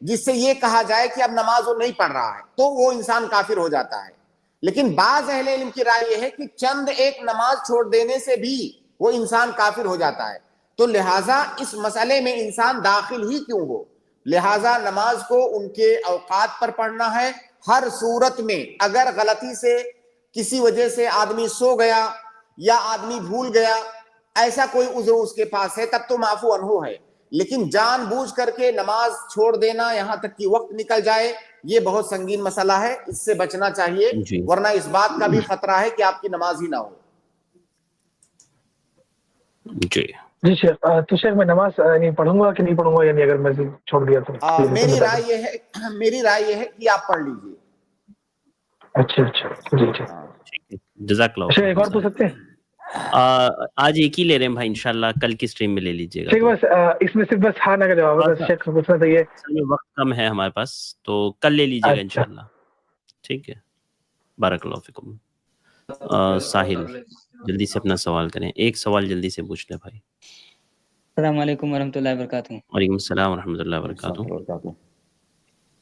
جس سے یہ کہا جائے کہ اب نماز وہ نہیں پڑھ رہا ہے تو وہ انسان کافر ہو جاتا ہے. لیکن بعض اہل علم کی رائے یہ ہے کہ چند ایک نماز چھوڑ دینے سے بھی وہ انسان کافر ہو جاتا ہے. تو لہٰذا اس مسئلے میں انسان داخل ہی کیوں ہو, لہٰذا نماز کو ان کے اوقات پر پڑھنا ہے. ہر صورت میں اگر غلطی سے کسی وجہ سے آدمی سو گیا یا آدمی بھول گیا, ایسا کوئی عذر اس کے پاس ہے, تب تو معفو عنہ ہے. لیکن جان بوجھ کر کے نماز چھوڑ دینا یہاں تک کہ وقت نکل جائے, یہ بہت سنگین مسئلہ ہے, اس سے بچنا چاہیے, ورنہ اس بات کا بھی خطرہ ہے کہ آپ کی نماز ہی نہ ہو. جی جی شیخ, تو شیخ میں نماز نہیں پڑھوں گا کہ نہیں پڑھوں گا, یعنی اگر میں چھوڑ دیا تو؟ میری رائے یہ ہے کہ آپ پڑھ لیجئے. اچھا اچھا جی جی, جزاک اللہ. شیخ ایک اور پوچھ سکتے ہیں؟ آج ایک ہی لے رہے ہیں بھائی, انشاءاللہ کل کی اسٹریم میں لے لیجیے گا. ٹھیک, بس اس میں صرف بس ہاں نہ کا جواب ہے, شیخ پوچھنا تھا یہ وقت کم ہے ہمارے پاس, تو کل لے لیجیے گا انشاءاللہ. ٹھیک ہے, بارک اللہ فیکم. ساحل جلدی سے اپنا سوال کریں, ایک سوال جلدی سے پوچھ لیں بھائی. السلام علیکم ورحمۃ اللہ وبرکاتہ. وعلیکم السلام ورحمۃ اللہ وبرکاتہ.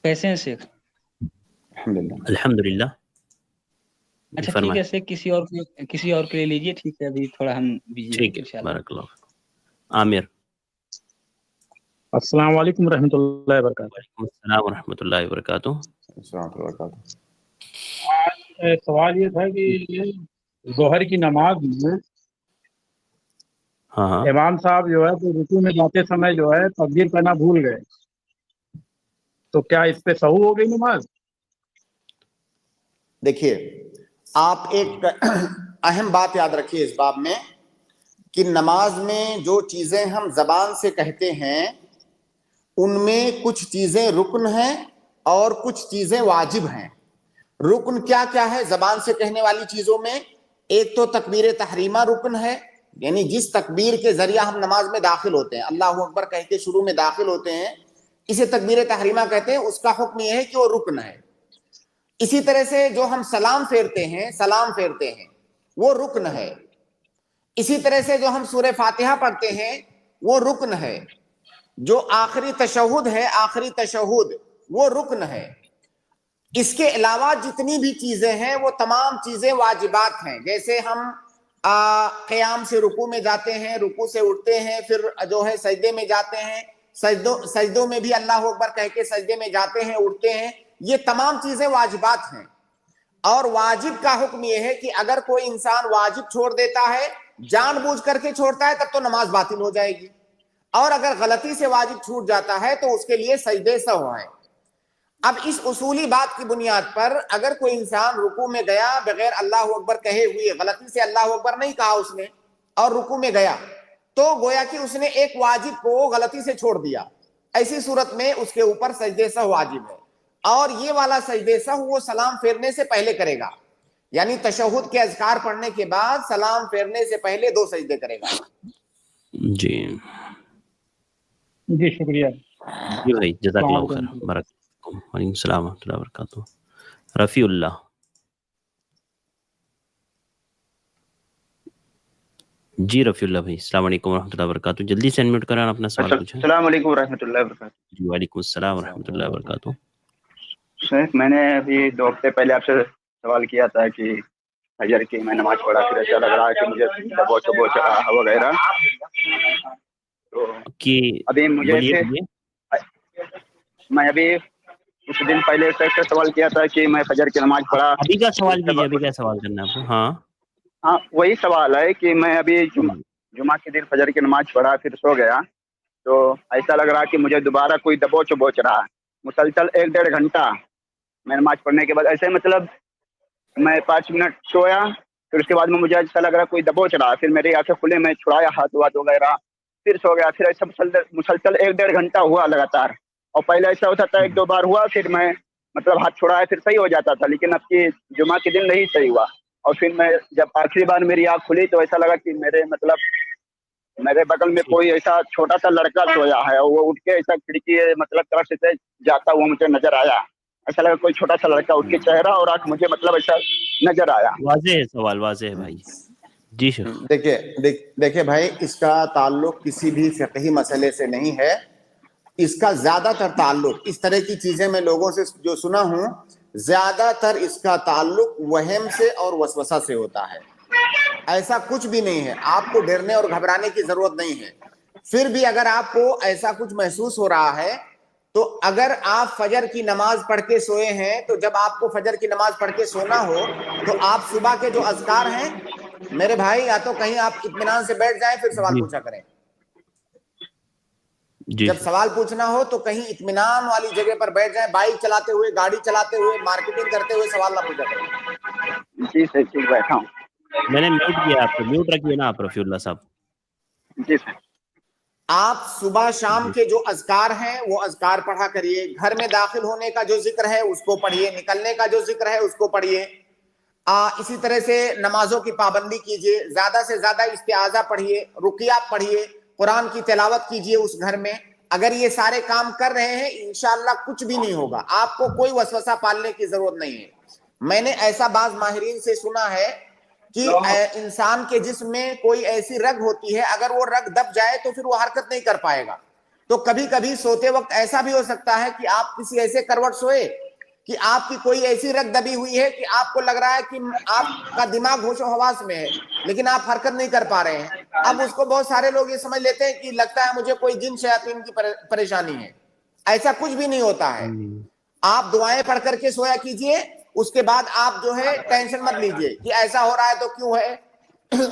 کیسے ہیں شیخ؟ الحمدللہ. اچھا ٹھیک ہے شیخ, کسی اور کے لے لیجیے. ٹھیک ہے, ابھی تھوڑا ہم بزی ہیں. ٹھیک ہے, بارک اللہ. عامر. السلام علیکم ورحمۃ اللہ وبرکاتہ. وعلیکم السلام ورحمۃ اللہ وبرکاتہ. سوال یہ تھا کہ ظہر کی نماز میں امام صاحب جو ہے تو رکوع میں جاتے سمے جو ہے تکبیر کرنا بھول گئے, تو کیا اس پہ سہو ہو گئی نماز؟ دیکھیے, آپ ایک اہم بات یاد رکھیے اس باب میں کہ نماز میں جو چیزیں ہم زبان سے کہتے ہیں ان میں کچھ چیزیں رکن ہیں اور کچھ چیزیں واجب ہیں. رکن کیا کیا ہے زبان سے کہنے والی چیزوں میں؟ ایک تو تکبیر تحریمہ رکن ہے, یعنی جس تکبیر کے ذریعہ ہم نماز میں داخل ہوتے ہیں, اللہ اکبر کہہ کے شروع میں داخل ہوتے ہیں, اسے تکبیر تحریمہ کہتے ہیں. اس کا حکم یہ ہے کہ وہ رکن ہے. اسی طرح سے جو ہم سلام پھیرتے ہیں وہ رکن ہے. اسی طرح سے جو ہم سورہ فاتحہ پڑھتے ہیں وہ رکن ہے. جو آخری تشہد وہ رکن ہے. اس کے علاوہ جتنی بھی چیزیں ہیں وہ تمام چیزیں واجبات ہیں. جیسے ہم قیام سے رکوع میں جاتے ہیں, رکوع سے اٹھتے ہیں, پھر جو ہے سجدے میں جاتے ہیں, سجدوں میں بھی اللہ اکبر کہہ کے سجدے میں جاتے ہیں, اٹھتے ہیں, یہ تمام چیزیں واجبات ہیں. اور واجب کا حکم یہ ہے کہ اگر کوئی انسان واجب چھوڑ دیتا ہے, جان بوجھ کر کے چھوڑتا ہے, تب تو نماز باطل ہو جائے گی. اور اگر غلطی سے واجب چھوٹ جاتا ہے تو اس کے لیے سجدے سہو ہے. اب اس اصولی بات کی بنیاد پر اگر کوئی انسان رکوع میں گیا بغیر اللہ اکبر کہے ہوئے, غلطی سے اللہ اکبر نہیں کہا اس نے اور رکوع میں گیا, تو گویا کہ اس نے ایک واجب کو غلطی سے چھوڑ دیا. ایسی صورت میں اس کے اوپر سجدے سہو واجب ہے. اور یہ والا سجدے سہو وہ سلام پھیرنے سے پہلے کرے گا, یعنی تشہد کے اذکار پڑھنے کے بعد سلام پھیرنے سے پہلے 2 سجدے کرے گا. جی شکریہ. جی بھائی, جزاک اللہ خیر, بارک. وعلیکم السلام ورحمۃ اللہ وبرکاتہ. رفیع اللہ. جی رفیع اللہ بھائی, السلام علیکم ورحمۃ اللہ وبرکاتہ. جلدی سے انمیوٹ کریں, اپنا سوال پوچھیں. السلام علیکم ورحمۃ اللہ وبرکاتہ. جی وعلیکم السلام ورحمۃ اللہ وبرکاتہ. شیخ, میں نے ابھی 2 ہفتے پہلے آپ سے سوال کیا تھا کہ فجر کی میں نماز پڑھا, پھر ایسا لگ رہا ہے کہ مجھے دبوچ وغیرہ, تو ابھی مجھے میں ابھی کچھ دن پہلے سے سوال کیا تھا کہ میں فجر کی نماز پڑھا. ابھی کا سوال کیجیے, ابھی کیا سوال کرنا ہے آپ کو؟ ہاں وہی سوال ہے کہ میں ابھی جمعہ کے دن فجر کی نماز پڑھا, پھر سو گیا, تو ایسا لگ رہا کہ مجھے دوبارہ کوئی دبوچ رہا. مسلسل 1-1.5 گھنٹہ میں نماز پڑھنے کے بعد ایسے مطلب میں 5 منٹ سویا, پھر اس کے بعد میں مجھے ایسا لگ رہا کوئی دبوچ رہا, پھر میرے آنکھیں کھلے, میں چھڑایا ہاتھ وغیرہ, پھر سو گیا. پھر ایسا مسلسل 1-1.5 گھنٹہ ہوا لگاتار. اور پہلے ایسا ہوتا تھا 1-2 بار ہوا, پھر میں مطلب ہاتھ چھڑایا پھر صحیح ہو جاتا تھا, لیکن اب کی جمعہ کے دن نہیں صحیح ہوا. اور پھر میں جب آخری بار میری آنکھ کھلی تو ایسا لگا کہ میرے بغل میں کوئی ایسا چھوٹا سا لڑکا سویا ہے, اور وہ اٹھ کے ایسا کھڑکی مطلب طرف سے جاتا ہوا مجھے نظر آیا. ایسا لگا کوئی چھوٹا سا لڑکا اٹھ کے چہرہ اور آنکھ مجھے مطلب ایسا نظر آیا. واضح ہے سوال, واضح ہے بھائی. جی شیخ. دیکھیے بھائی, اس کا تعلق کسی بھی فقہی مسئلے سے نہیں ہے. اس کا زیادہ تر تعلق اس طرح کی چیزیں میں لوگوں سے جو سنا ہوں زیادہ تر اس کا تعلق وہم سے اور وسوسہ سے ہوتا ہے. ایسا کچھ بھی نہیں ہے, آپ کو ڈرنے اور گھبرانے کی ضرورت نہیں ہے. پھر بھی اگر آپ کو ایسا کچھ محسوس ہو رہا ہے تو اگر آپ فجر کی نماز پڑھ کے سوئے ہیں تو جب آپ کو فجر کی نماز پڑھ کے سونا ہو تو آپ صبح کے جو اذکار ہیں میرے بھائی یا تو کہیں آپ اطمینان سے بیٹھ جائیں پھر سوال پوچھا کریں. جب سوال پوچھنا ہو تو کہیں اطمینان والی جگہ پر بیٹھ جائیں, بائک چلاتے ہوئے, گاڑی چلاتے ہوئے, مارکیٹنگ کرتے ہوئے سوال نہ پوچھا کریں. جی سر ٹھیک بیٹھا ہوں. میں نے میوٹ کیا آپ کو, میوٹ رکھیے نا آپ رفیع اللہ صاحب. جی سر. آپ صبح شام کے جو اذکار ہیں وہ اذکار پڑھا کریے. گھر میں داخل ہونے کا جو ذکر ہے اس کو پڑھیے, نکلنے کا جو ذکر ہے اس کو پڑھیے. اسی طرح سے نمازوں کی پابندی کیجیے, زیادہ سے زیادہ استعاذہ پڑھیے, رقیہ پڑھیے, قرآن کی تلاوت کیجیے اس گھر میں. اگر یہ سارے کام کر رہے ہیں انشاءاللہ کچھ بھی نہیں ہوگا, آپ کو کوئی وسوسہ پالنے کی ضرورت نہیں ہے. میں نے ایسا بعض ماہرین سے سنا ہے کہ انسان کے جسم میں کوئی ایسی رگ ہوتی ہے, اگر وہ رگ دب جائے تو پھر وہ حرکت نہیں کر پائے گا. تو کبھی کبھی سوتے وقت ایسا بھی ہو سکتا ہے کہ آپ کسی ایسے کروٹ سوئے کہ آپ کی کوئی ایسی رگ دبی ہوئی ہے کہ آپ کو لگ رہا ہے کہ آپ کا دماغ ہوش و حواس میں ہے لیکن آپ حرکت نہیں کر پا رہے ہیں. اب اس کو بہت سارے لوگ یہ سمجھ لیتے ہیں کہ لگتا ہے مجھے کوئی جن شیاطین کی پریشانی ہے. ایسا کچھ بھی نہیں ہوتا ہے. آپ دعائیں پڑھ کر کے سویا کیجئے, اس کے بعد آپ جو ہے ٹینشن مت لیجئے کہ ایسا ہو رہا ہے تو کیوں ہے.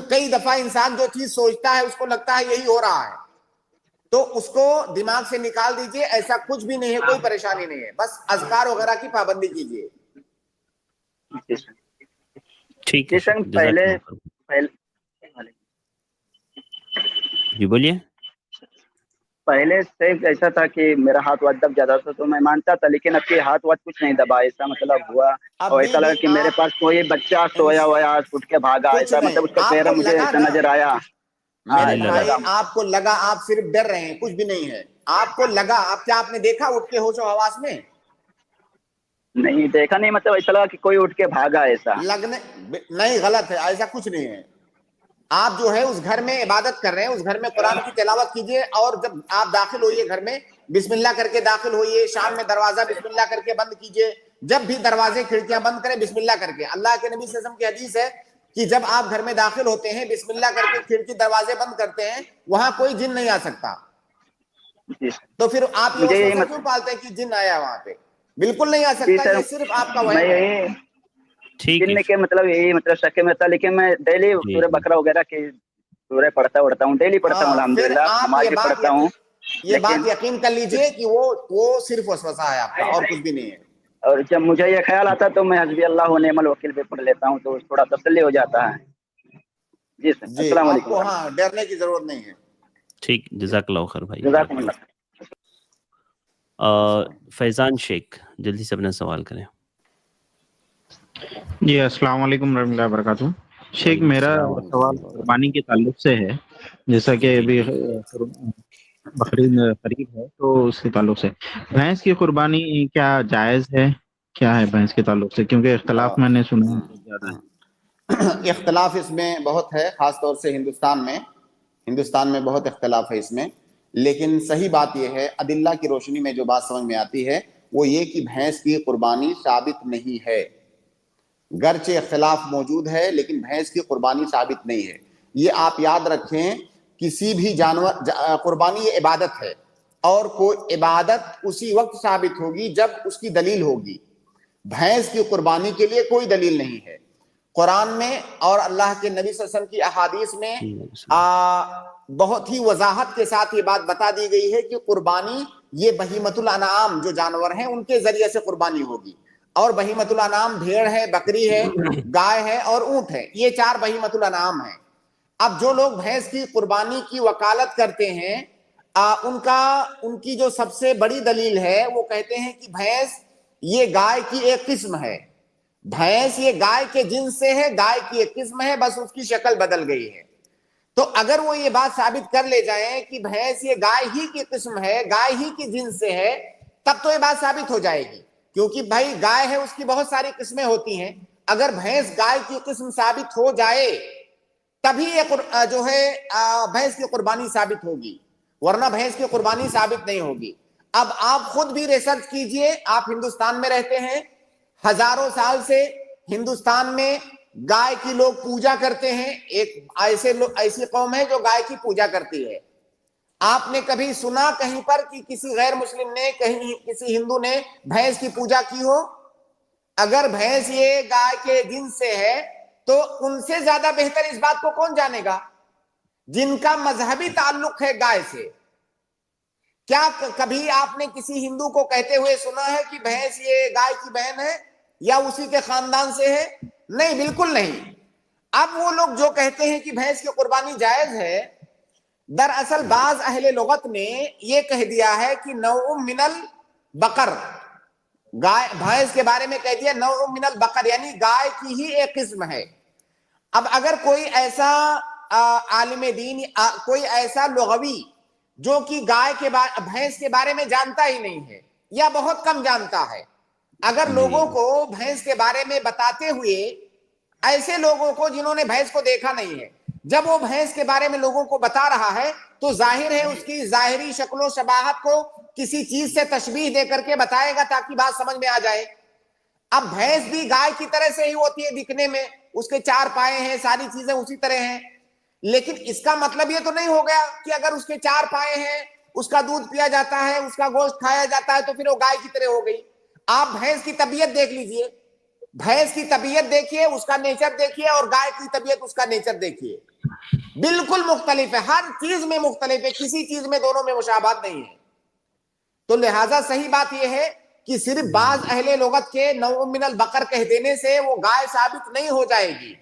کئی دفعہ انسان جو چیز سوچتا ہے اس کو لگتا ہے یہی ہو رہا ہے, تو اس کو دماغ سے نکال دیجئے. ایسا کچھ بھی نہیں ہے, کوئی پریشانی نہیں ہے, بس اذکار وغیرہ کی پابندی کیجئے. ٹھیک ہے, جی بولیے. پہلے سے ایسا تھا کہ میرا ہاتھ واتھ دب جاتا تھا تو میں مانتا تھا, لیکن اب کے ہاتھ واتھ کچھ نہیں دبا, ایسا مطلب ہوا. اور ایسا لگا کہ میرے پاس کوئی بچہ سویا ہوا اٹھ کے بھاگا, ایسا مطلب اس کا چہرہ مجھے ایسا نظر آیا. میرے بھائی آپ کو لگا آپ صرف ڈر رہے ہیں, کچھ بھی نہیں ہے. آپ کو لگا, آپ نے دیکھا اٹھ کے ہوش و حواس میں؟ نہیں دیکھا نہیں, مطلب ایسا لگا کہ کوئی اٹھ کے بھاگا. ایسا لگنے نہیں, غلط ہے, ایسا کچھ نہیں ہے. آپ جو ہے اس گھر میں عبادت کر رہے ہیں, اس گھر میں قرآن کی تلاوت کیجئے, اور جب آپ داخل ہوئیے گھر میں بسم اللہ کر کے داخل ہوئیے. شام میں دروازہ بسم اللہ کر کے بند کیجئے. جب بھی دروازے کھڑکیاں بند کریں بسم اللہ کر کے. اللہ کے نبی صلی اللہ علیہ وسلم کی حدیث ہے کہ جب آپ گھر میں داخل ہوتے ہیں بسم اللہ کر کے کھڑکی دروازے بند کرتے ہیں, وہاں کوئی جن نہیں آ سکتا. تو پھر آپ یہ وسوسہ کیوں پالتے ہیں کہ جن آیا وہاں پہ؟ بالکل نہیں آ سکتا, یہ صرف آپ کا وہم ہے. جن کے مطلب یہی مطلب شک میں تھا, لیکن میں ڈیلی سورہ بقرہ وغیرہ کی سورہ پڑھتا ہوں, ڈیلی پڑھتا ہوں, الحمدللہ نماز بھی پڑھتا ہوں. یہ بات یقین کر لیجئے کہ وہ صرف وسوسہ ہے آپ کا, اور کچھ بھی نہیں ہے. اور جب مجھے یہ خیال آتا تو میں حسبی اللہ و نعم الوکیل بھی پڑھ لیتا ہوں, تو تھوڑا تسلی ہو جاتا ہے. جی سر, السلام آپ علیکم. کو ہاں ڈرنے کی ضرورت نہیں ہے. ٹھیک, جزاک اللہ خیر بھائی. جزاکم اللہ. فیضان شیخ جلدی سے اپنا سوال کریں. جی السلام علیکم ورحمۃ اللہ وبرکاتہ. شیخ میرا سوال قربانی کے تعلق سے ہے, جیسا کہ ابھی بقرعید قریب ہے تو اس کے تعلق سے بھینس کی قربانی کیا جائز ہے, کیا ہے بھینس کے تعلق سے, کیونکہ اختلاف میں نے سنا زیادہ ہے. اختلاف اس میں بہت ہے, خاص طور سے ہندوستان میں بہت اختلاف ہے اس میں. لیکن صحیح بات یہ ہے, ادلہ کی روشنی میں جو بات سمجھ میں آتی ہے وہ یہ کہ بھینس کی قربانی ثابت نہیں ہے. گرچہ اختلاف موجود ہے لیکن بھینس کی قربانی ثابت نہیں ہے. یہ آپ یاد رکھیں, کسی بھی جانور قربانی یہ عبادت ہے, اور کوئی عبادت اسی وقت ثابت ہوگی جب اس کی دلیل ہوگی. بھینس کی قربانی کے لیے کوئی دلیل نہیں ہے قرآن میں, اور اللہ کے نبی صلی اللہ علیہ وسلم کی احادیث میں بہت ہی وضاحت کے ساتھ یہ بات بتا دی گئی ہے کہ قربانی یہ بہیمۃ الانعام جو جانور ہیں ان کے ذریعے سے قربانی ہوگی. اور بہیمۃ الانعام بھیڑ ہے, بکری ہے, گائے ہے اور اونٹ ہے, یہ 4 بہیمۃ الانعام ہیں. اب جو لوگ بھینس کی قربانی کی وکالت کرتے ہیں ان کی جو سب سے بڑی دلیل ہے وہ کہتے ہیں کہ بھینس یہ گائے کی ایک قسم ہے, بھینس یہ گائے کے جنس سے ہے, گائے کی ایک قسم ہے, بس اس کی شکل بدل گئی ہے. تو اگر وہ یہ بات ثابت کر لے جائیں کہ بھینس یہ گائے ہی کی قسم ہے, گائے ہی کی جنس سے ہے, تب تو یہ بات ثابت ہو جائے گی, کیونکہ بھائی گائے ہے اس کی بہت ساری قسمیں ہوتی ہیں. اگر بھینس گائے کی قسم ثابت ہو جائے تبھی جو ہے بھینس کی قربانی ثابت ہوگی, ورنہ بھینس کی قربانی ثابت نہیں ہوگی. اب آپ خود بھی ریسرچ کیجئے، آپ ہندوستان میں رہتے ہیں، ہزاروں سال سے ہندوستان میں گائے کی لوگ پوجا کرتے ہیں، ایک ایسی قوم ہے جو گائے کی پوجا کرتی ہے۔ آپ نے کبھی سنا کہیں پر کہ کسی غیر مسلم نے، کہیں کسی ہندو نے بھینس کی پوجا کی ہو؟ اگر بھینس یہ گائے کے جنس سے ہے تو ان سے زیادہ بہتر اس بات کو کون جانے گا جن کا مذہبی تعلق ہے گائے سے؟ کیا کبھی آپ نے کسی ہندو کو کہتے ہوئے سنا ہے کہ بھینس یہ گائے کی بہن ہے یا اسی کے خاندان سے ہے؟ نہیں، بالکل نہیں۔ اب وہ لوگ جو کہتے ہیں کہ بھینس کی قربانی جائز ہے، دراصل بعض اہل لغت نے یہ کہہ دیا ہے کہ نوع من البقر، گائے بھینس کے بارے میں کہہ دیا نوع من البقر، یعنی گائے کی ہی ایک قسم ہے۔ اب اگر کوئی ایسا عالم دین، کوئی ایسا لغوی جو کہ گائے کے بھینس کے بارے میں جانتا ہی نہیں ہے یا بہت کم جانتا ہے، اگر لوگوں کو بھینس کے بارے میں بتاتے ہوئے، ایسے لوگوں کو جنہوں نے بھینس کو دیکھا نہیں ہے، جب وہ بھینس کے بارے میں لوگوں کو بتا رہا ہے تو ظاہر ہے اس کی ظاہری شکل و شباہت کو کسی چیز سے تشبیہ دے کر کے بتائے گا تاکہ بات سمجھ میں آ جائے۔ اب بھینس بھی گائے کی طرح سے ہی ہوتی ہے دکھنے میں، اس کے 4 پائے ہیں، ساری چیزیں اسی طرح ہیں، لیکن اس کا مطلب یہ تو نہیں ہو گیا کہ اگر اس کے 4 پائے ہیں، اس کا دودھ پیا جاتا ہے، اس کا گوشت کھایا جاتا ہے تو پھر وہ گائے کی طرح ہو گئی۔ آپ بھینس کی طبیعت دیکھ لیجئے، بھینس کی طبیعت دیکھیے، اس کا نیچر دیکھیے، اور گائے کی طبیعت، اس کا نیچر دیکھیے، بالکل مختلف ہے، ہر چیز میں مختلف ہے، کسی چیز میں دونوں میں مشابہت نہیں ہے۔ تو لہٰذا صحیح بات یہ ہے کہ صرف بعض اہل لغت کے نوع من البقر کہہ دینے سے وہ گائے ثابت نہیں ہو جائے گی۔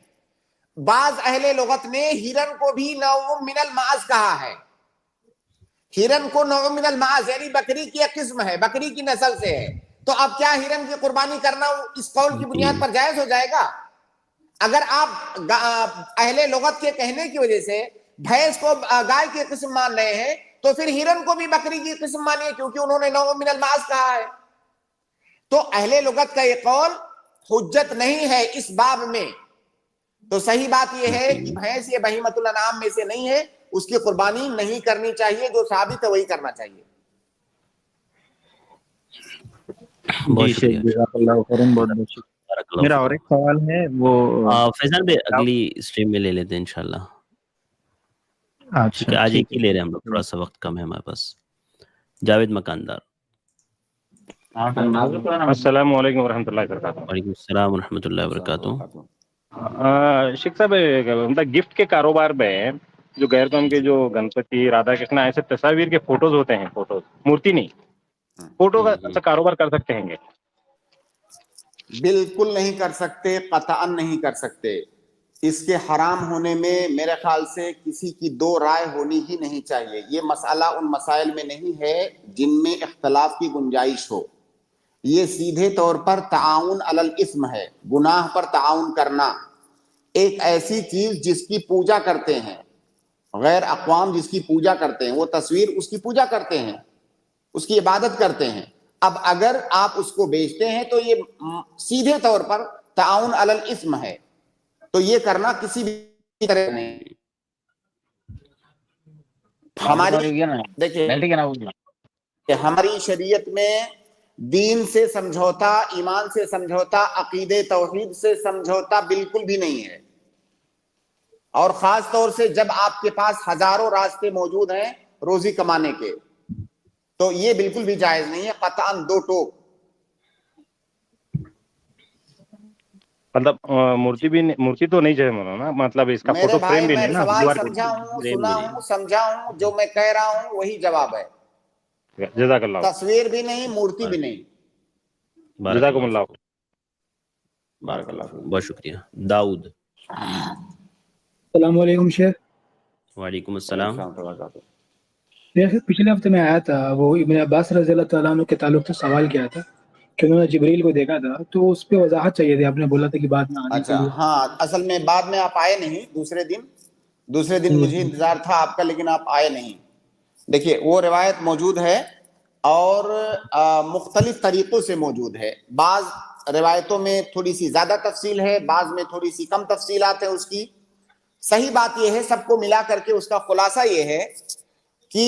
بعض اہل لغت نے ہرن کو بھی نوع من المعز کہا ہے، ہرن کو نوع من المعز یعنی بکری کی ایک قسم ہے، بکری کی نسل سے ہے۔ تو اب کیا ہرن کی قربانی کرنا اس قول کی بنیاد پر جائز ہو جائے گا؟ اگر آپ اہل لغت کے کہنے کی وجہ سے بھینس کو گائے کی قسم مان رہے ہیں تو پھر ہرن کو بھی بکری کی قسم مانیے، کیونکہ انہوں نے نوع من المعز کہا ہے۔ تو اہل لغت کا یہ قول حجت نہیں ہے اس باب میں۔ تو صحیح بات یہ ہے کہ بھینس یہ بہیمۃ الانعام میں سے نہیں ہے، اس کی قربانی نہیں کرنی چاہیے، جو ثابت ہے وہی کرنا چاہیے۔ جی شیخ جزاک اللہ خیرن، بہت بہت شکریہ۔ میرا اور ایک سوال ہے، وہ فیضان بھائی اگلی اسٹریم میں لے لیتے ہیں انشاءاللہ، کیونکہ آج ایک ہی لے رہے ہیں ہم لوگ، تھوڑا سا وقت کم ہے ہمارے پاس۔ جاوید مکاندار۔ السلام علیکم ورحمۃ اللہ وبرکاتہ۔ وعلیکم السلام ورحمۃ اللہ وبرکاتہ۔ شیخ صاحب، گفٹ کے کاروبار میں جو غیر قوم کے جو گنپتی، رادھا کرشنا، ایسے تصاویر کے فوٹوز ہوتے ہیں، فوٹوز، مورتی نہیں، فوٹو کا کاروبار کر سکتے ہیں گے؟ بالکل نہیں کر سکتے، قطعاً نہیں کر سکتے۔ اس کے حرام ہونے میں میرے خیال سے کسی کی 2 رائے ہونی ہی نہیں چاہیے۔ یہ مسئلہ ان مسائل میں نہیں ہے جن میں اختلاف کی گنجائش ہو، یہ سیدھے طور پر تعاون علی الاثم ہے، گناہ پر تعاون کرنا۔ ایک ایسی چیز جس کی پوجا کرتے ہیں غیر اقوام، جس کی پوجا کرتے ہیں، وہ تصویر اس کی پوجا کرتے ہیں، اس کی عبادت کرتے ہیں۔ اب اگر آپ اس کو بیچتے ہیں تو یہ سیدھے طور پر تعاون علی الاثم ہے، تو یہ کرنا کسی بھی طرح نہیں۔ دیکھیں، ہماری شریعت میں دین سے سمجھوتا، ایمان سے سمجھوتا، عقیدے توحید سے سمجھوتا بالکل بھی نہیں ہے، اور خاص طور سے جب آپ کے پاس ہزاروں راستے موجود ہیں روزی کمانے کے، تو یہ بالکل بھی جائز نہیں ہے، قطعاً 2 ٹوک۔ مطلب مورتی تو نہیں چاہیے نا، مطلب اس کا میرے فوٹو بھائی، فریم بھی میں نہیں نا؟ سوال دیوار سمجھا ہوں، سنا ہوں، سمجھا ہوں، جو میں کہہ رہا ہوں وہی جواب ہے۔ جزاک اللہ، تصویر بھی نہیں، مورتی بھی نہیں۔ جزاکم اللہ، بارک اللہ، بہت شکریہ۔ داؤد۔ السلام علیکم شیخ۔ وعلیکم السلام۔ شیخ پچھلے ہفتے میں آیا تھا، وہ ابن عباس رضی اللہ تعالیٰ عنہ کے تعلق سے سوال کیا تھا کہ انہوں نے جبریل کو دیکھا تھا، تو اس پہ وضاحت چاہیے تھی، آپ نے بولا تھا کہ بعد میں آنے کے لیے۔ ہاں، اصل میں بعد میں آپ آئے نہیں، دوسرے دن مجھے انتظار تھا آپ کا، لیکن آپ آئے نہیں۔ دیکھیے، وہ روایت موجود ہے اور مختلف طریقوں سے موجود ہے۔ بعض روایتوں میں تھوڑی سی زیادہ تفصیل ہے، بعض میں تھوڑی سی کم تفصیلات ہیں اس کی۔ صحیح بات یہ ہے، سب کو ملا کر کے اس کا خلاصہ یہ ہے کہ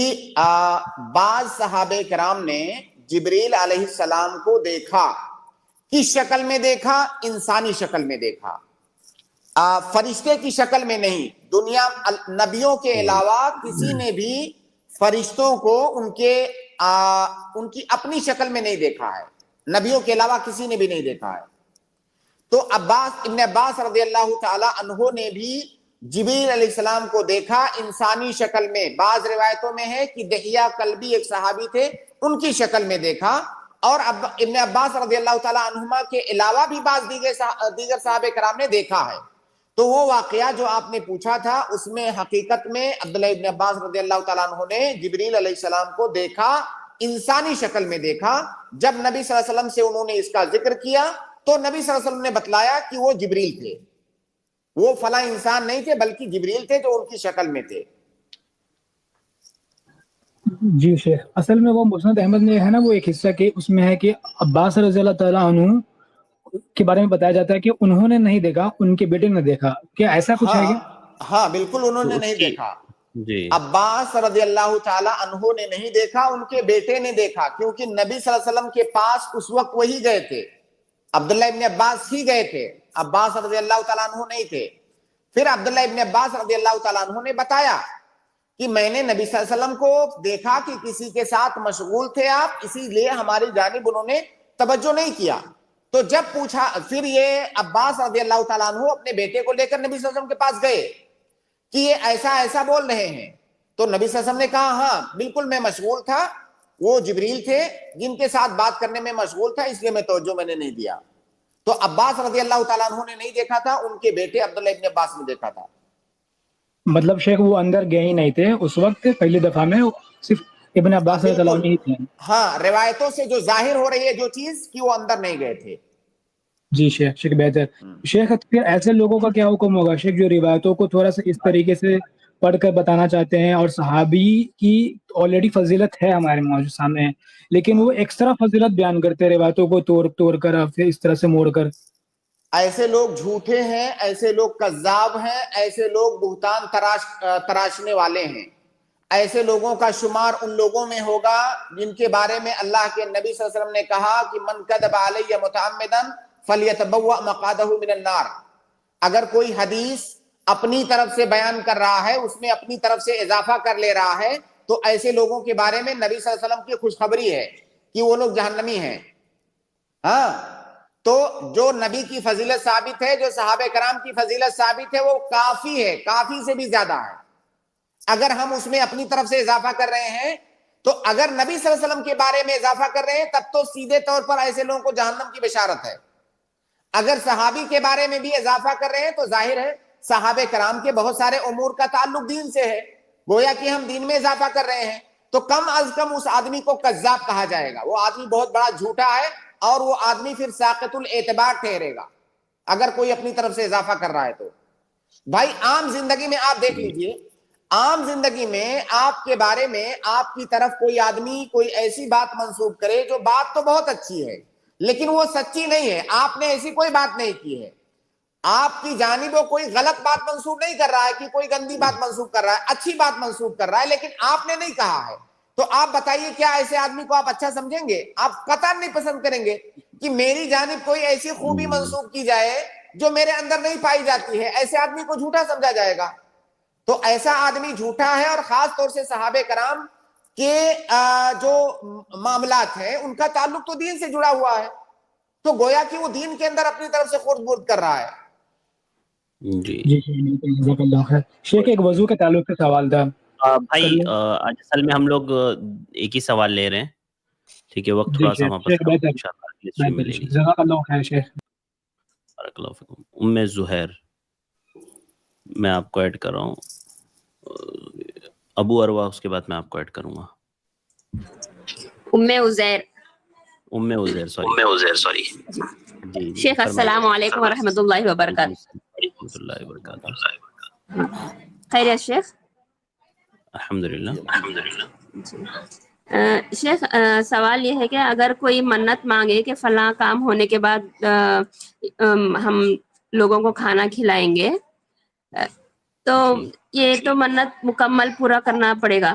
بعض صحابہ کرام نے جبریل علیہ السلام کو دیکھا، کس شکل میں دیکھا؟ انسانی شکل میں دیکھا، فرشتے کی شکل میں نہیں. دنیا نبیوں کے علاوہ کسی نے بھی فرشتوں کو ان کی اپنی شکل میں نہیں دیکھا ہے، نبیوں کے علاوہ کسی نے بھی نہیں دیکھا ہے. تو ابن عباس رضی اللہ تعالی عنہ نے بھی جبریل علیہ السلام کو دیکھا انسانی شکل میں. بعض روایتوں میں ہے کہ دحیہ کلبی ایک صحابی تھے، ان کی شکل میں دیکھا. اور ابن عباس رضی اللہ تعالیٰ عنہما کے علاوہ بھی بعض دیگر صحابہ کرام نے دیکھا ہے. تو وہ واقعہ جو آپ نے پوچھا تھا اس میں حقیقت میں عبداللہ ابن عباس رضی اللہ تعالیٰ عنہ نے جبریل علیہ السلام کو دیکھا، انسانی شکل میں دیکھا. جب نبی صلی اللہ علیہ وسلم سے انہوں نے اس کا ذکر کیا تو نبی صلی اللہ علیہ وسلم نے بتلایا کہ وہ جبریل تھے، وہ فلاں انسان نہیں تھے بلکہ جبریل تھے جو ان کی شکل میں تھے. جی شیخ، اصل میں وہ مسند احمد میں ہے نا، وہ ایک حصہ کہ اس میں ہے کہ عباس رضی اللہ تعالیٰ عنہ کے بارے میں بتایا جاتا ہے کہ انہوں نے نہیں دیکھا، ان کے بیٹے نے دیکھا. کیا ایسا کچھ ہے کیا؟ ہاں بالکل، انہوں نے نہیں دیکھا. عباس رضی اللہ تعالی عنہ نے نہیں دیکھا، ان کے بیٹے نے دیکھا، کیونکہ نبی صلی اللہ علیہ وسلم کے پاس اس وقت وہی گئے تھے، عبداللہ ابن عباس ہی گئے تھے، عباس رضی اللہ تعالیٰ عنہ نہیں تھے. پھر عبداللہ ابن عباس رضی اللہ تعالیٰ عنہ نے بتایا کہ میں نے نبی صلی اللہ علیہ وسلم کو دیکھا کہ کسی کے ساتھ مشغول تھے آپ، اسی لیے ہماری جانب انہوں نے توجہ نہیں کیا. تو جب پوچھا، پھر یہ عباس رضی اللہ تعالیٰ عنہ اپنے بیٹے کو لے کر نبی صلی اللہ علیہ وسلم کے پاس گئے کہ یہ ایسا ایسا بول رہے ہیں. تو نبی صلی اللہ علیہ وسلم نے کہا ہاں بالکل میں مشغول تھا، وہ جبریل تھے جن کے ساتھ بات کرنے میں مشغول تھا، اس لیے میں توجہ میں نے نہیں دیا. تو عباس رضی اللہ تعالیٰ عنہ نے نہیں دیکھا تھا، ان کے بیٹے عبداللہ ابن عباس نے دیکھا تھا. مطلب شیخ وہ اندر گئے ہی نہیں تھے اس وقت، پہلی دفعہ میں صرف ابن عباس رضی اللہ عنہ ہی تھے. ہاں، روایتوں سے جو ظاہر ہو رہی ہے جو چیز کہ وہ اندر نہیں گئے تھے. جی شیخ بہتر. شیخ پھر ایسے لوگوں کا کیا حکم ہوگا شیخ جو روایتوں کو تھوڑا سا اس طریقے سے پڑھ کر بتانا چاہتے ہیں، اور صحابی کی آلریڈی فضیلت ہے ہمارے موجود سامنے، لیکن وہ ایکسٹرا فضیلت بیان کرتے ہیں روایتوں کو توڑ کر، پھر اس طرح سے موڑ کر؟ ایسے لوگ جھوٹے ہیں، ایسے لوگ کذاب ہیں، ایسے لوگ بہتان تراشنے والے ہیں. ایسے لوگوں کا شمار ان لوگوں میں ہوگا جن کے بارے میں اللہ کے نبی صلی اللہ علیہ وسلم نے کہا کہ من کذب علی متعمدا فلیتبوأ مقعدہ من النار. اگر کوئی حدیث اپنی طرف سے بیان کر رہا ہے، اس میں اپنی طرف سے اضافہ کر لے رہا ہے، تو ایسے لوگوں کے بارے میں نبی صلی اللہ علیہ وسلم کی خوشخبری ہے کہ وہ لوگ جہنمی ہیں. ہاں، تو جو نبی کی فضیلت ثابت ہے، جو صحابہ کرام کی فضیلت ثابت ہے، وہ کافی ہے، کافی سے بھی زیادہ ہے. اگر ہم اس میں اپنی طرف سے اضافہ کر رہے ہیں تو اگر نبی صلی اللہ علیہ وسلم کے بارے میں اضافہ کر رہے ہیں تب تو سیدھے طور پر ایسے لوگوں کو جہنم کی بشارت ہے. اگر صحابی کے بارے میں بھی اضافہ کر رہے ہیں تو ظاہر ہے صحابہ کرام کے بہت سارے امور کا تعلق دین سے ہے، گویا کہ ہم دین میں اضافہ کر رہے ہیں، تو کم از کم اس آدمی کو کذاب کہا جائے گا. وہ آدمی بہت بڑا جھوٹا ہے اور وہ آدمی پھر ساقط الاعتبار ٹھہرے گا اگر کوئی اپنی طرف سے اضافہ کر رہا ہے. تو بھائی عام زندگی میں آپ دیکھ لیجئے، عام زندگی میں آپ کے بارے میں آپ کی طرف کوئی آدمی کوئی ایسی بات منسوب کرے جو بات تو بہت اچھی ہے لیکن وہ سچی نہیں ہے، آپ نے ایسی کوئی بات نہیں کی ہے، آپ کی جانب وہ کوئی غلط بات منسوب نہیں کر رہا ہے کہ کوئی گندی بات منسوب کر رہا ہے، اچھی بات منسوب کر رہا ہے، لیکن آپ نے نہیں کہا ہے. تو آپ بتائیے کیا ایسے آدمی کو آپ اچھا سمجھیں گے؟ آپ قطعاً نہیں پسند کریں گے کہ میری جانب کوئی ایسی خوبی منسوب کی جائے جو میرے اندر نہیں پائی جاتی ہے. ایسے آدمی کو جھوٹا سمجھا جائے گا. تو ایسا آدمی جھوٹا ہے، اور خاص طور سے صحابہ کرام کے جو معاملات ہیں ان کا تعلق تو دین سے جڑا ہوا ہے، تو گویا کہ وہ دین کے اندر اپنی طرف سے خورد برد کر رہا ہے. جی شیخ ایک وضو کے تعلق سے سوال تھا بھائی. آج اصل میں ہم لوگ ایک ہی سوال لے رہے ہیں، ٹھیک ہے؟ وقت تھوڑا سا ام زہیر میں آپ کو ایڈ کر رہا ہوں، ابو اروا اس کے بعد میں آپ کو ایڈ کروں گا. ام عزیر سوری. جی شیخ السلام علیکم ورحمۃ اللہ وبرکاتہ. ورحمۃ اللہ وبرکاتہ. خیریت شیخ؟ الحمدللہ. شیخ سوال یہ ہے کہ اگر کوئی منت مانگے کہ فلاں کام ہونے کے بعد ہم لوگوں کو کھانا کھلائیں گے، تو یہ تو منت مکمل پورا کرنا پڑے گا،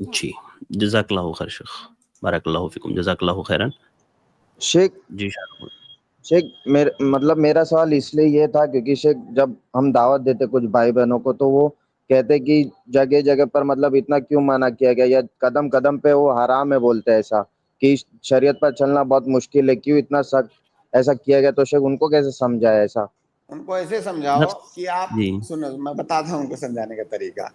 جی جزاک اللہ خیر شیخ، بارک اللہ فیکم، جزاک اللہ خیرن۔ شیخ جی شیخ مطلب میرا سوال اس لیے یہ تھا کیونکہ شیخ جب ہم دعوت دیتے کچھ بھائی بہنوں کو تو وہ کہتے کہ جگہ جگہ پر مطلب اتنا کیوں منع کیا گیا، یا قدم قدم پہ وہ حرام ہے بولتے ہیں، ایسا کہ شریعت پر چلنا بہت مشکل ہے، کیوں اتنا سخت ایسا کیا گیا؟ تو شیخ ان کو کیسے سمجھایا ایسا؟ ان کو ایسے سمجھاؤ کہ آپ سنو، میں بتاتا ہوں ان کو سمجھانے کا طریقہ۔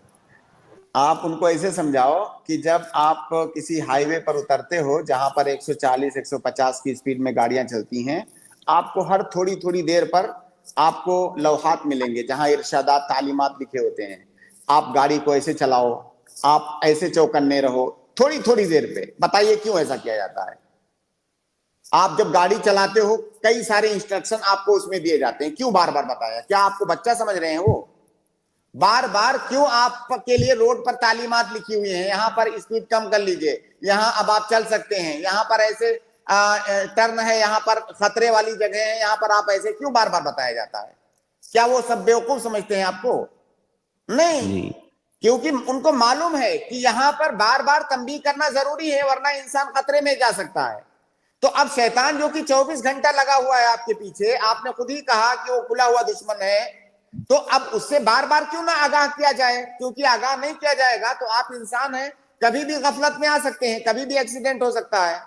آپ ان کو ایسے سمجھاؤ کہ جب آپ کسی ہائی وے پر اترتے ہو جہاں پر 140 150 کی اسپیڈ میں گاڑیاں چلتی ہیں، آپ کو ہر تھوڑی تھوڑی دیر پر آپ کو لوحات ملیں گے جہاں ارشادات تعلیمات لکھے ہوتے ہیں، آپ گاڑی کو ایسے چلاؤ، آپ ایسے چوکنے رہو، تھوڑی تھوڑی دیر پہ۔ بتائیے کیوں ایسا کیا جاتا ہے؟ آپ جب گاڑی چلاتے ہو کئی سارے انسٹرکشن آپ کو اس میں دیے جاتے ہیں، کیوں بار بار بتایا؟ کیا آپ کو بچہ سمجھ رہے ہیں؟ وہ بار بار کیوں آپ کے لیے روڈ پر تعلیمات لکھی ہوئی ہیں، یہاں پر اسپیڈ کم کر لیجئے، یہاں اب آپ چل سکتے ہیں، یہاں پر ایسے ٹرن ہے، یہاں پر خطرے والی جگہ ہے، یہاں پر آپ ایسے، کیوں بار بار بتایا جاتا ہے؟ کیا وہ سب بیوقوف سمجھتے ہیں آپ کو؟ نہیں، کیونکہ ان کو معلوم ہے کہ یہاں پر بار بار تنبیہ کرنا ضروری ہے، ورنہ انسان خطرے میں جا سکتا ہے۔ تو اب شیطان جو کہ 24 گھنٹہ لگا ہوا ہے آپ کے پیچھے، آپ نے خود ہی کہا کہ وہ کھلا ہوا دشمن ہے، تو اب اس سے بار بار کیوں نہ آگاہ کیا جائے؟ کیونکہ آگاہ نہیں کیا جائے گا تو آپ انسان ہیں، کبھی بھی غفلت میں آ سکتے ہیں، کبھی بھی ایکسیڈنٹ ہو سکتا ہے،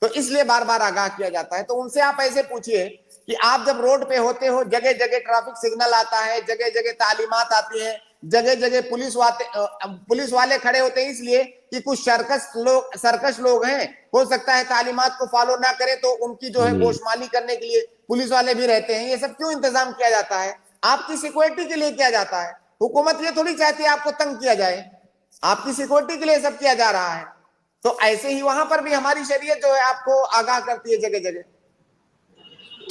تو اس لیے بار بار آگاہ کیا جاتا ہے۔ تو ان سے آپ ایسے پوچھئے کہ آپ جب روڈ پہ ہوتے ہو، جگہ جگہ ٹریفک سگنل آتا ہے، جگہ جگہ تعلیمات آتی ہیں، جگہ جگہ پولیس والے کھڑے ہوتے ہیں، اس لیے کہ کچھ سرکش لوگ ہیں، ہو سکتا ہے تعلیمات کو فالو نہ کرے تو ان کی جو ہے گوشمالی کرنے کے لیے پولیس والے بھی رہتے ہیں۔ یہ سب کیوں انتظام کیا جاتا ہے؟ آپ کی سیکورٹی کے لیے کیا جاتا ہے۔ حکومت یہ تھوڑی چاہتی ہے آپ کو تنگ کیا جائے، آپ کی سیکورٹی کے لیے سب کیا جا رہا ہے۔ تو ایسے ہی وہاں پر بھی ہماری شریعت جو ہے آپ کو آگاہ کرتی ہے جگہ جگہ۔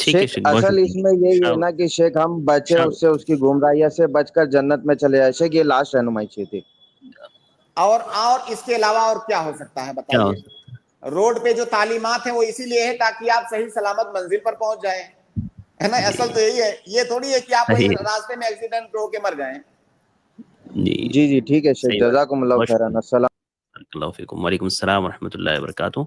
شیخ اصل اس میں یہی ہے نا کہ شیخ ہم بچے اس سے، اس کی گمراہیوں سے بچ کر جنت میں چلے جائے۔ شیخ یہ لاسٹ رہنمائی چاہیے تھی۔ اور اس کے علاوہ اور کیا ہو سکتا ہے بتائیے؟ روڈ پہ جو تعلیمات ہیں وہ اسی لیے ہے تاکہ آپ صحیح سلامت منزل پر پہنچ جائیں، ہے نا؟ اصل تو یہی ہے، یہ تھوڑی ہے کہ آپ راستے میں ایکسیڈنٹ ہو کے مر جائیں۔ جی جی ٹھیک ہے شیخ، جزاکم اللہ خیرا، السلام اللہ فیکم۔ وعلیکم السلام ورحمۃ اللہ وبرکاتہ۔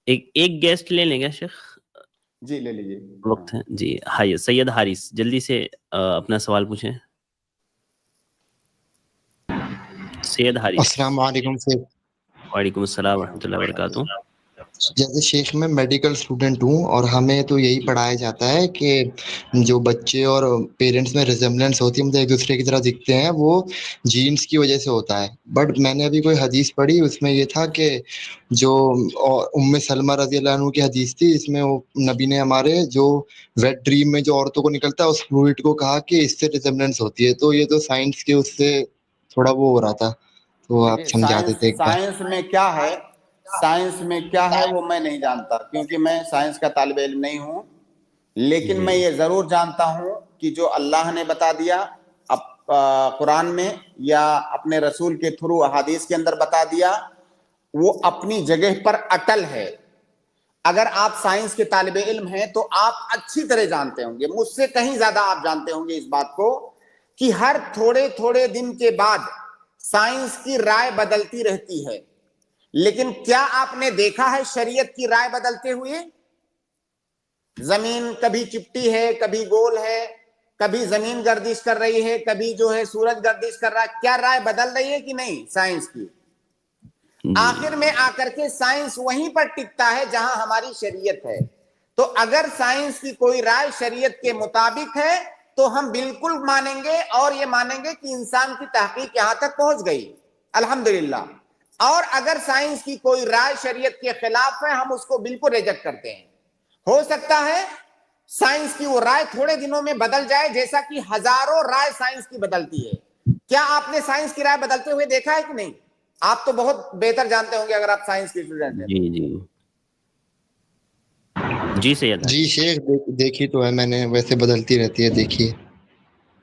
ایک گیسٹ لے لیں گے شیخ؟ جی لے لیجیے، وقت ہے جی۔ ہائی سید حارث، جلدی سے اپنا سوال پوچھیں سید حارث۔ السلام علیکم شیخ۔ وعلیکم السلام ورحمۃ اللہ وبرکاتہ۔ جیسے شیخ میں میڈیکل اسٹوڈنٹ ہوں اور ہمیں تو یہی پڑھایا جاتا ہے کہ جو بچے اور پیرنٹس میں ریزمبلنس ہوتی ہے، مطلب ایک دوسرے کی طرح دکھتے ہیں، وہ جینس کی وجہ سے ہوتا ہے۔ بٹ میں نے ابھی کوئی حدیث پڑھی، اس میں یہ تھا کہ جو ام سلمہ رضی اللہ عنہ کی حدیث تھی، اس میں وہ نبی نے ہمارے جو ویٹ ڈریم میں جو عورتوں کو نکلتا ہے اس فلوئڈ کو کہا کہ اس سے ریزمبلنس ہوتی ہے۔ تو یہ تو سائنس کے اس سے تھوڑا وہ ہو رہا تھا، تو آپ سمجھا دیتے ایک بار۔ سائنس میں کیا ہے، سائنس میں کیا ہے وہ میں نہیں جانتا، کیونکہ میں سائنس کا طالب علم نہیں ہوں، لیکن میں یہ ضرور جانتا ہوں کہ جو اللہ نے بتا دیا قرآن میں یا اپنے رسول کے تھرو احادیث کے اندر بتا دیا، وہ اپنی جگہ پر اٹل ہے۔ اگر آپ سائنس کے طالب علم ہیں تو آپ اچھی طرح جانتے ہوں گے، مجھ سے کہیں زیادہ آپ جانتے ہوں گے اس بات کو کہ ہر تھوڑے تھوڑے دن کے بعد سائنس کی رائے بدلتی رہتی ہے، لیکن کیا آپ نے دیکھا ہے شریعت کی رائے بدلتے ہوئے؟ زمین کبھی چپٹی ہے، کبھی گول ہے، کبھی زمین گردش کر رہی ہے، کبھی جو ہے سورج گردش کر رہا ہے، کیا رائے بدل رہی ہے کہ نہیں سائنس کی؟ آخر میں آ کر کے سائنس وہیں پر ٹکتا ہے جہاں ہماری شریعت ہے۔ تو اگر سائنس کی کوئی رائے شریعت کے مطابق ہے تو ہم بالکل مانیں گے، اور یہ مانیں گے کہ انسان کی تحقیق یہاں تک پہنچ گئی، الحمدللہ۔ اور اگر سائنس کی کوئی رائے شریعت کے خلاف ہے، ہم اس کو بالکل ریجیکٹ کرتے ہیں۔ ہو سکتا ہے سائنس کی وہ رائے تھوڑے دنوں میں بدل جائے، جیسا کہ ہزاروں رائے سائنس کی بدلتی ہے۔ کیا آپ نے سائنس کی رائے بدلتے ہوئے دیکھا ہے کہ نہیں؟ آپ تو بہت بہتر جانتے ہوں گے اگر آپ سائنس کے اسٹوڈنٹ ہیں۔ جی سید جی شیخ دیکھی تو ہے میں نے، ویسے بدلتی رہتی ہے، دیکھیے۔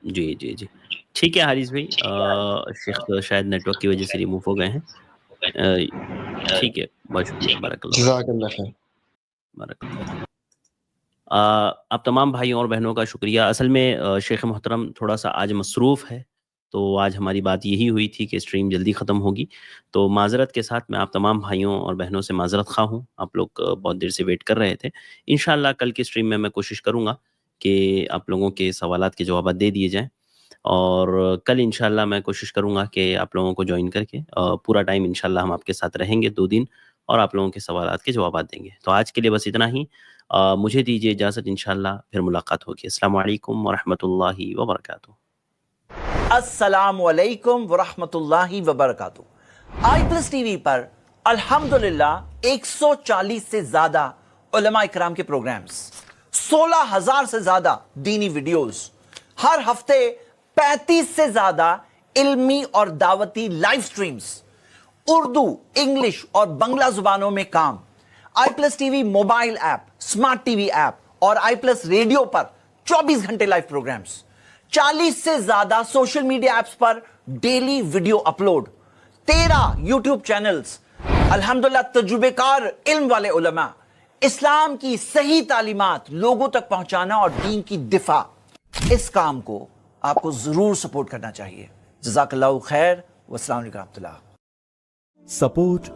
جی جی جی ٹھیک ہے حارث بھائی، شیخ شاید نیٹ ورک کی وجہ سے ریموو ہو گئے ہیں۔ ٹھیک ہے، بہت شکریہ، بارک اللہ، جزاک اللہ خیر۔ بارک اللہ۔ آپ تمام بھائیوں اور بہنوں کا شکریہ۔ اصل میں شیخ محترم تھوڑا سا آج مصروف ہے، تو آج ہماری بات یہی ہوئی تھی کہ اسٹریم جلدی ختم ہوگی. تو معذرت کے ساتھ میں آپ تمام بھائیوں اور بہنوں سے معذرت خواہ ہوں. آپ لوگ بہت دیر سے ویٹ کر رہے تھے. انشاءاللہ کل کی اسٹریم میں کوشش کروں گا کہ آپ لوگوں کے سوالات کے جوابات دے دیے جائیں. اور کل انشاءاللہ میں کوشش کروں گا کہ آپ لوگوں کو جوائن کر کے پورا ٹائم انشاءاللہ ہم آپ کے ساتھ رہیں گے 2 دن اور آپ لوگوں کے سوالات کے جوابات دیں گے. تو آج کے لیے بس اتنا ہی. مجھے دیجیے اجازت, انشاءاللہ پھر ملاقات ہوگی. السلام علیکم ورحمۃ اللہ وبرکاتہ. السلام علیکم ورحمۃ اللہ وبرکاتہ. آئی پلس ٹی وی پر الحمدللہ 140 سے زیادہ علماء اکرام کے پروگرامز, 16,000 سے زیادہ دینی ویڈیوز, ہر ہفتے 35 سے زیادہ علمی اور دعوتی لائیو سٹریمز, اردو, انگلش اور بنگلہ زبانوں میں کام. I plus T V mobile app, smart T V app اور آئی پلس ریڈیو پر 24 گھنٹے لائیو پروگرامز, 40 سے زیادہ سوشل میڈیا ایپس پر daily video upload, 13 YouTube channels. الحمدللہ تجربے کار علم والے علماء, اسلام کی صحیح تعلیمات لوگوں تک پہنچانا اور دین کی دفاع. اس کام کو آپ کو ضرور سپورٹ کرنا چاہیے. جزاک اللہ خیر. والسلام علیکم ورحمۃ اللہ. سپورٹ